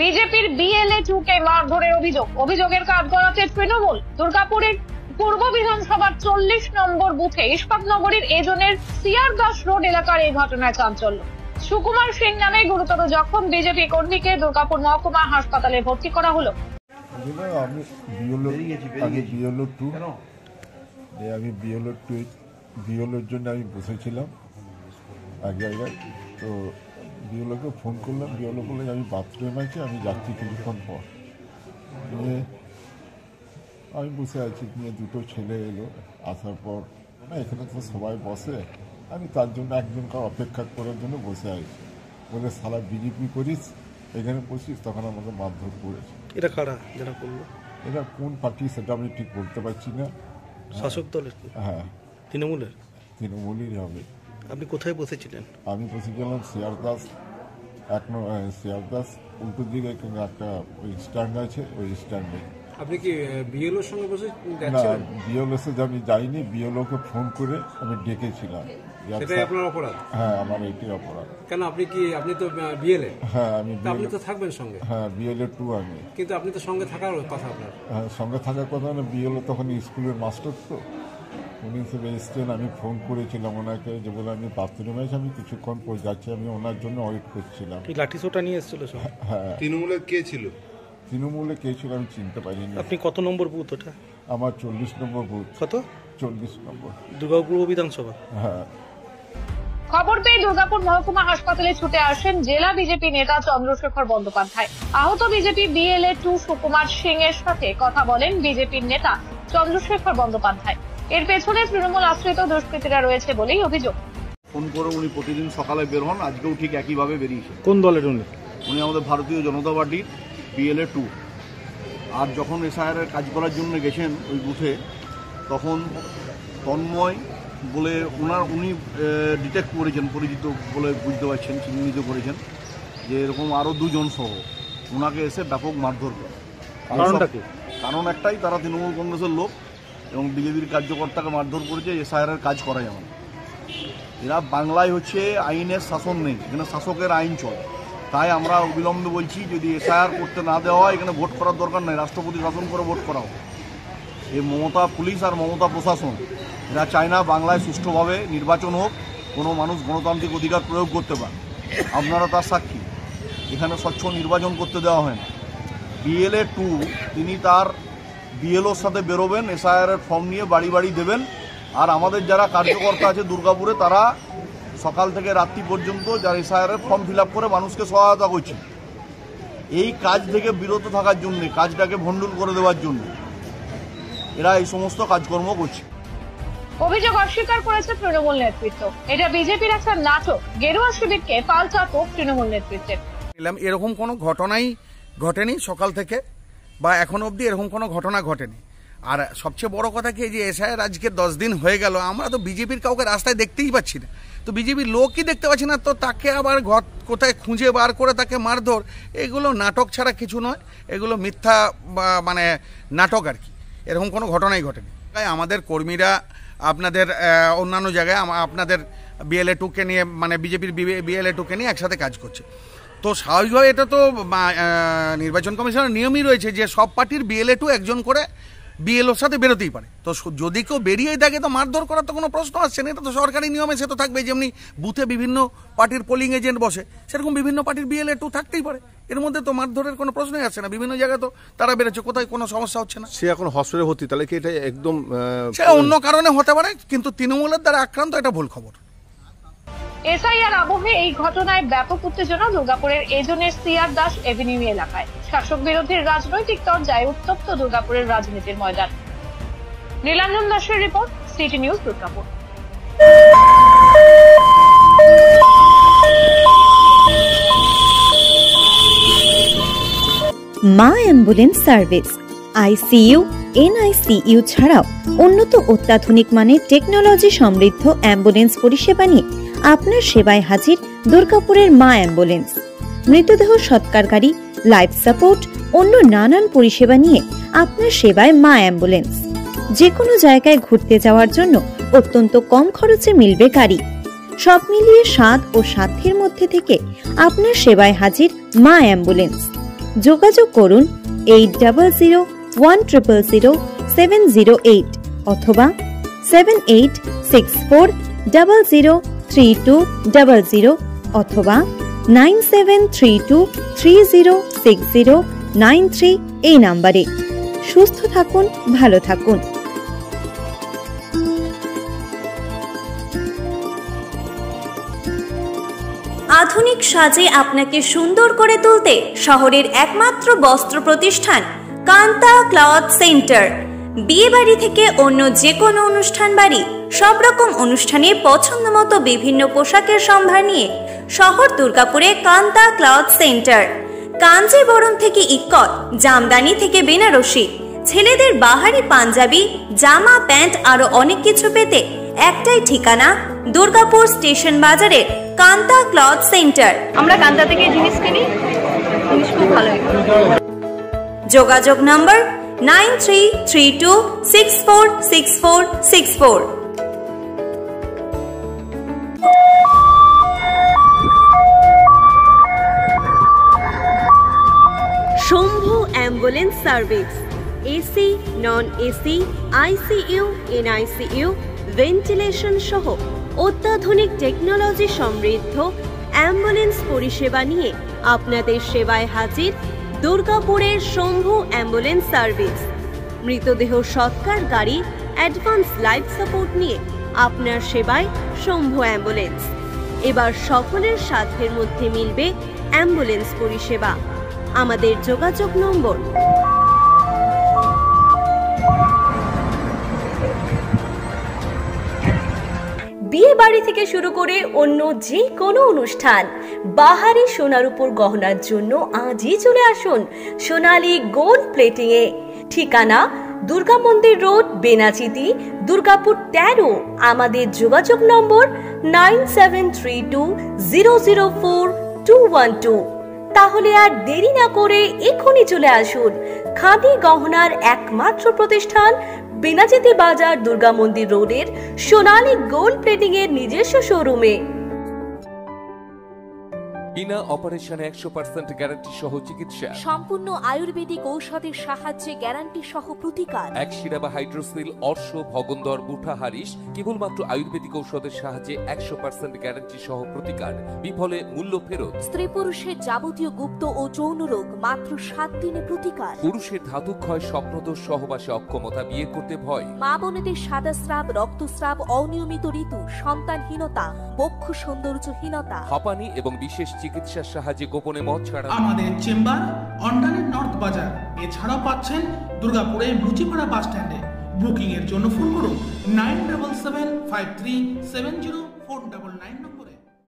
বিজেপির BLA-2 কে মারধরের অভিযোগের কাজ করাচ্ছে তৃণমূল। দুর্গাপুরের পূর্ব বিধানসভার 40 নম্বর বুথে ইস্পাতনগরীর এজনের সিআর দাস রোড এলাকার এই ঘটনায় চাঞ্চল্য। সুকুমার সিং নামে গুরুতর জখম বিজেপি কর্মীকে দুর্গাপুর মহকুমা হাসপাতালে ভর্তি করা হলো। আমি বিএলওর জন্য আমি বসেছিলাম এক জায়গায়, তো বিএলওকে ফোন করলাম। বিএলও বলে আমি বাথরুমে আছি, আমি যাচ্ছি কিছুক্ষণ পর। নিয়ে আমি বসে আছি, নিয়ে দুটো ছেলে এলো। আসার পর এখানে তো সবাই বসে, আমি তার জন্য একজনকে অপেক্ষা করার জন্য বসে আছি। বলে সারা বিজেপি করিস, এখানে বসিস, তখন আমাকে মারধর করেছে। এটা কারা যারা করলো? এটা কোন পার্টি সেটা আমি ঠিক বলতে পারছি না। শাসক দলের? হ্যাঁ, তৃণমূলের। তৃণমূলেরই হবে। আপনি কোথায় বসেছিলেন? আমি বসেছিলাম সিআর দাস উল্টো দিকে একটা ওই স্ট্যান্ড আছে, ওই স্ট্যান্ডে। আপনি কি বিএলওর সঙ্গে বসে না, বিএলওর সাথে আমি যাইনি। বিএলওকে ফোন করে আমি ডেকেছিলাম। সেটাই আপনার অপরাধ? হ্যাঁ, আমার এটাই অপরাধ। কেন? আপনি তো বিএলএ? হ্যাঁ, আমি আপনি তো থাকবেন সঙ্গে? হ্যাঁ, BLA-2 আমি। কিন্তু আপনি তো সঙ্গে থাকার কথা আপনার। হ্যাঁ, সঙ্গে থাকার কথা না। বিএলও তখন স্কুলের মাস্টার, তো উনি হিসেবে এসছেন। আমি ফোন করেছিলাম ওনাকে, যে বলে আমি বাথরুমে আছি, আমি কিছুক্ষণ পর যাচ্ছি, আমি ওনার জন্য ওয়েট করছিলাম। লাঠি সোটা নিয়ে এসেছিল? হ্যাঁ। তৃণমূলের কে ছিল? তৃণমূলে কে ছিল আমি চিনতে পারিনি। আপনি কত নম্বর বুথ ওটা? আমার 40 নম্বর বুথ। কত? 40 নম্বর, দুর্গাপুর বিধানসভা। হ্যাঁ। খবর পেয়ে দুর্গাপুর মহকুমা হাসপাতালে ছুটে আসেন জেলা বিজেপি নেতা চন্দ্রশেখর বন্দ্যোপাধ্যায়। আহত বিজেপি BLA-2 সুকুমার সিং এর সাথে কথা বলেন বিজেপির নেতা চন্দ্রশেখর বন্দ্যোপাধ্যায়। এর পেছনে তৃণমূল আশ্রিত দুষ্কৃতীরা রয়েছে বলেই অভিযোগ। ফোন করে উনি প্রতিদিন সকালে বের হন, আজকেও ঠিক একইভাবে বেরিয়েছে। কোন দলের উনি? উনি আমাদের ভারতীয় জনতা পার্টির BLA-2। আর যখন এসআইআর কাজ করার জন্য গেছেন ওই বুথে, তখন তন্ময় বলে উনি ডিটেক্ট করেছেন, পরিচিত বলে বুঝতে পারছেন, চিহ্নিত করেছেন যে এরকম আরও দুজন সহ ওনাকে এসে ব্যাপক মারধর করে। কারণ একটাই, তারা তৃণমূল কংগ্রেসের লোক এবং বিজেপির কার্যকর্তাকে মারধর করেছে এসআইআর কাজ করা যাবে না। এরা বাংলায় হচ্ছে আইনের শাসন নেই, এখানে শাসকের আইন চলে। তাই আমরা অবিলম্বে বলছি, যদি এসআইআর করতে না দেওয়া হয়, এখানে ভোট করার দরকার নেই, রাষ্ট্রপতি শাসন করে ভোট করা হোক। এই মমতা পুলিশ আর মমতা প্রশাসন এরা চায় না বাংলায় সুষ্ঠুভাবে নির্বাচন হোক, কোনো মানুষ গণতান্ত্রিক অধিকার প্রয়োগ করতে পারে। আপনারা তার সাক্ষী, এখানে স্বচ্ছ নির্বাচন করতে দেওয়া হয় না। BLA-2 তিনি তার বিএলওর সাথে বেরোবেন, এসআইআর ফর্ম নিয়ে বাড়ি বাড়ি দেবেন। আর আমাদের যারা কার্যকর্তা আছে দুর্গাপুরে, তারা সকাল থেকে রাত্রি পর্যন্ত যারা এসআইআর ফর্ম ফিল আপ করে মানুষকে সহায়তা করছে। এই কাজ থেকে বিরত থাকার জন্য, কাজটাকে ভণ্ডুল করে দেওয়ার জন্য এরা এই সমস্ত কাজকর্ম করছে। অভিযোগ অস্বীকার করেছে তৃণমূল নেতৃত্ব। এটা বিজেপির একটা নাটক, গেরুয়া শিবিরকে পাল্টা তোপ তৃণমূল নেতৃত্বের। এরকম কোনো ঘটনাই ঘটেনি সকাল থেকে, বা এখন অবধি এরকম কোনো ঘটনা ঘটেনি। আর সবচেয়ে বড় কথা কি, যে এসআইআর আজকে 10 দিন হয়ে গেল, আমরা তো বিজেপির কাউকে রাস্তায় দেখতেই পাচ্ছি না। তো বিজেপির লোকই দেখতে পাচ্ছি না, তো তাকে আবার কোথায় খুঁজে বার করে তাকে মারধর, এগুলো নাটক ছাড়া কিছু নয়। এগুলো মিথ্যা মানে নাটক আর কি। এরকম কোনো ঘটনাই ঘটেনি। তাই আমাদের কর্মীরা আপনাদের অন্যান্য জায়গায় আপনাদের BLA-2 নিয়ে, মানে বিজেপির BLA-2 নিয়ে একসাথে কাজ করছে। তো স্বাভাবিকভাবে এটা তো নির্বাচন কমিশনের নিয়মই রয়েছে যে সব পার্টির BLA-2 একজন করে বিএলওর সাথে বেরোতেই পারে। তো যদি কেউ বেরিয়েই থাকে তো মারধর করার তো কোনো প্রশ্ন আসছে না। এটা তো সরকারি নিয়মে সে তো থাকবে। যেমনি বুথে বিভিন্ন পার্টির পোলিং এজেন্ট বসে, সেরকম বিভিন্ন পার্টির BLA-2 থাকতেই পারে। এর মধ্যে তো মারধরের কোনো প্রশ্নই আসছে না। বিভিন্ন জায়গায় তো তারা বেরোচ্ছে, কোথায় কোনো সমস্যা হচ্ছে না। সে এখন হসপিটালে ভর্তি, তাহলে কি এটা একদম সে অন্য কারণে হতে পারে, কিন্তু তৃণমূলের দ্বারা আক্রান্ত, এটা ভুল খবর। এসআইআর আবহে এই ঘটনায় ব্যাপক উত্তেজনা দুর্গাপুরের এজনের সিআর দাস এভিনিউ এলাকায়। শাসক বিরোধীর রাজনৈতিক তরজায় উত্তপ্ত দুর্গাপুরের রাজনীতির ময়দান। নীলাঞ্জন দাসের রিপোর্ট, সিটি নিউজ, দুর্গাপুর। মা অ্যাম্বুলেন্স সার্ভিস ICU, NICU ছাড়াও উন্নত অত্যাধুনিক মানের টেকনোলজি সমৃদ্ধ অ্যাম্বুলেন্স পরিষেবা নিয়ে আপনার সেবায় হাজির দুর্গাপুরের মা অ্যাম্বুলেন্স। মৃতদেহ সৎকারকারী, লাইফ সাপোর্ট, অন্য নানান পরিষেবা নিয়ে আপনার সেবায় মা অ্যাম্বুলেন্স। যে কোনো জায়গায় ঘুরতে যাওয়ার জন্য অত্যন্ত কম খরচে মিলবে গাড়ি। সব মিলিয়ে স্বাদ ও সাধ্যের মধ্যে থেকে আপনার সেবায় হাজির মা অ্যাম্বুলেন্স। যোগাযোগ করুন 8001000708 অথবা 7864003200 অথবা 9732306093 এই নম্বরে। সুস্থ থাকুন, ভালো থাকুন। আধুনিক সাজে আপনাকে সুন্দর করে তুলতে শহরের একমাত্র বস্ত্র প্রতিষ্ঠান কান্তা ক্লথ সেন্টার। বিয়ে বাড়ি থেকে অন্য যে কোনো অনুষ্ঠান বাড়ি, সব রকম অনুষ্ঠানে পছন্দ মতো বিভিন্ন পোশাকের সম্ভার নিয়ে শহর দুর্গাপুরে কান্তা ক্লথ সেন্টার। কাঞ্জিবরম থেকে ইক্কত, জামদানি থেকে বেনারসি, ছেলেদের বাহারি পাঞ্জাবি, জামা প্যান্ট আরো অনেক কিছু পেতে একটাই ঠিকানা, দুর্গাপুর স্টেশন বাজারে কান্তা ক্লথ সেন্টার। আমরা কান্তা থেকে জিনিস কিনি, জিনিস খুব ভালো। যোগাযোগ নম্বর 9332646464। Shambhu ambulance service, AC, non AC, ICU, NICU, ventilation সহ অত্যাধুনিক টেকনোলজি সমৃদ্ধ অ্যাম্বুলেন্স পরিষেবা নিয়ে আপনাদের সেবায় হাজির দুর্গাপুরের শম্ভু অ্যাম্বুলেন্স সার্ভিস। মৃতদেহ সৎকার গাড়ি, অ্যাডভান্স লাইফ সাপোর্ট নিয়ে আপনার সেবায় শম্ভু অ্যাম্বুলেন্স। এবার সকলের সাধ্যের মধ্যে মিলবে অ্যাম্বুলেন্স পরিষেবা। আমাদের যোগাযোগ নম্বর বিয়ে বাড়ি থেকে শুরু করে অন্য যে কোনো অনুষ্ঠান, বাহারি সোনার উপর গহনার জন্য আজই চলে আসুন সোনালী গোল্ড প্লেটিং এ। ঠিকানা দুর্গা মন্দির রোড, বেনাচিতি, দুর্গাপুর 13। আমাদের যোগাযোগ নম্বর 9732004212। তাহলে আর দেরি না করে এখনই চলে আসুন খাদি গহনার একমাত্র প্রতিষ্ঠান বেনাচিতি বাজার, দুর্গা মন্দির রোডের সোনালী গোল্ড প্লেটিং এর নিজস্ব শোরুমে। বিনা অপারেশনে 100% গ্যারান্টি সহ চিকিৎসা, সম্পূর্ণ আয়ুর্বেদিক ঔষধের সাহায্যে গ্যারান্টি সহ প্রতিকার। একশিরা বা হাইড্রোসিল, অর্শ, ভগন্দর, বুঠা, হারিস কেবলমাত্র আয়ুর্বেদিক ঔষধের সাহায্যে 100% গ্যারান্টি সহ প্রতিকার, বিফলে মূল্য ফেরত। স্ত্রী পুরুষের যাবতীয় গুপ্ত ও যৌন রোগ মাত্র 7 দিনে প্রতিকার। পুরুষের ধাতুক্ষয়, স্বপ্নদোষ, সহবাসে অক্ষমতা, বিয়ে করতে ভয়। মা বোনেদের সাদাস্রাব, রক্তস্রাব, অনিয়মিত ঋতু, সন্তানহীনতা, বক্ষ সৌন্দর্যহীনতা, হাঁপানি এবং বিশেষ চিকিৎসার সাহায্যে গোপনে মদ ছাড়া। আমাদের চেম্বার অন্ডালের নর্থ বাজার। এছাড়াও পাচ্ছেন দুর্গাপুরে মুচিপাড়া বাস স্ট্যান্ডে। বুকিং এর জন্য ফোন করুন 9775370499 নম্বরে।